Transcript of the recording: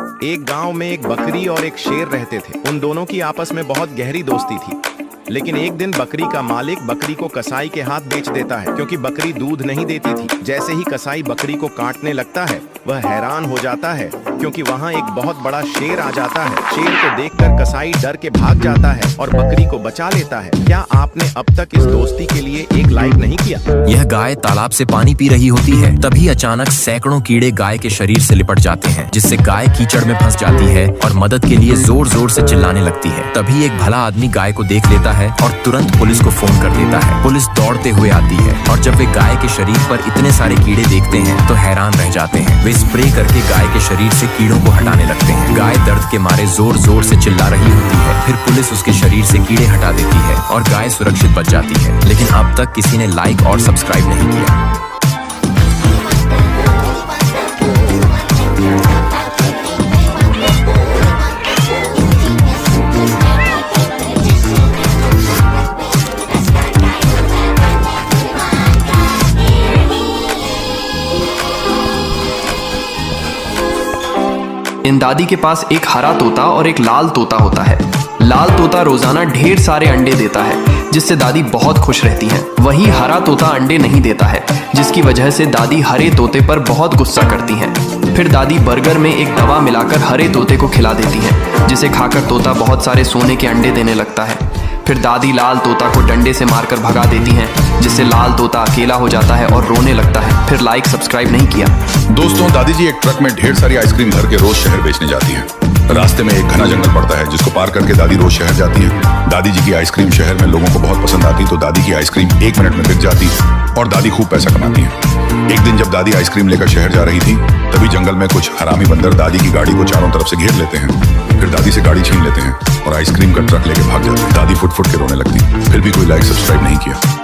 एक गांव में एक बकरी और एक शेर रहते थे। उन दोनों की आपस में बहुत गहरी दोस्ती थी। लेकिन एक दिन बकरी का मालिक बकरी को कसाई के हाथ बेच देता है, क्योंकि बकरी दूध नहीं देती थी। जैसे ही कसाई बकरी को काटने लगता है, वह हैरान हो जाता है, क्योंकि वहां एक बहुत बड़ा शेर आ जाता है। शेर को देखकर कसाई डर के भाग जाता है और बकरी को बचा लेता है। क्या आपने अब तक इस दोस्ती के लिए एक लाइक नहीं किया? यह गाय तालाब से पानी पी रही होती है। तभी अचानक सैकड़ों कीड़े गाय के शरीर से लिपट जाते हैं, जिससे गाय कीचड़ में फंस जाती है और मदद के लिए जोर जोर से चिल्लाने लगती है। तभी एक भला आदमी गाय को देख लेता है और तुरंत पुलिस को फोन कर देता है। पुलिस दौड़ते हुए आती है और जब वे गाय के शरीर पर इतने सारे कीड़े देखते हैं तो हैरान रह जाते हैं। वे स्प्रे करके गाय के शरीर से कीड़ों को हटाने लगते हैं। गाय दर्द के मारे जोर जोर से चिल्ला रही होती है। फिर पुलिस उसके शरीर से कीड़े हटा देती है और गाय सुरक्षित बच जाती है। लेकिन अब तक किसी ने लाइक और सब्सक्राइब नहीं किया। इन दादी के पास एक हरा तोता और एक लाल तोता होता है। लाल तोता रोजाना ढेर सारे अंडे देता है, जिससे दादी बहुत खुश रहती हैं। वहीं हरा तोता अंडे नहीं देता है, जिसकी वजह से दादी हरे तोते पर बहुत गुस्सा करती हैं। फिर दादी बर्गर में एक दवा मिलाकर हरे तोते को खिला देती हैं, जिसे खाकर तोता बहुत सारे सोने के अंडे देने लगता है। फिर दादी लाल तोता को डंडे से मारकर भगा देती हैं, जिससे लाल तोता अकेला हो जाता है और रोने लगता है। फिर लाइक सब्सक्राइब नहीं किया। दोस्तों, दादी जी एक ट्रक में ढेर सारी आइसक्रीम भर के रोज शहर बेचने जाती हैं। रास्ते में एक घना जंगल पड़ता है, जिसको पार करके दादी रोज शहर जाती है। दादी जी की आइसक्रीम शहर में लोगों को बहुत पसंद आती, तो दादी की आइसक्रीम 1 मिनट में बिक जाती और दादी खूब पैसा कमाती है। एक दिन जब दादी आइसक्रीम लेकर शहर जा रही थी, तभी जंगल में कुछ हरामी बंदर दादी की गाड़ी को चारों तरफ से घेर लेते हैं। फिर दादी से गाड़ी छीन लेते हैं और आइसक्रीम का ट्रक लेके भाग जाते हैं। दादी फुट फुट के रोने लगती, फिर भी कोई लाइक सब्सक्राइब नहीं किया।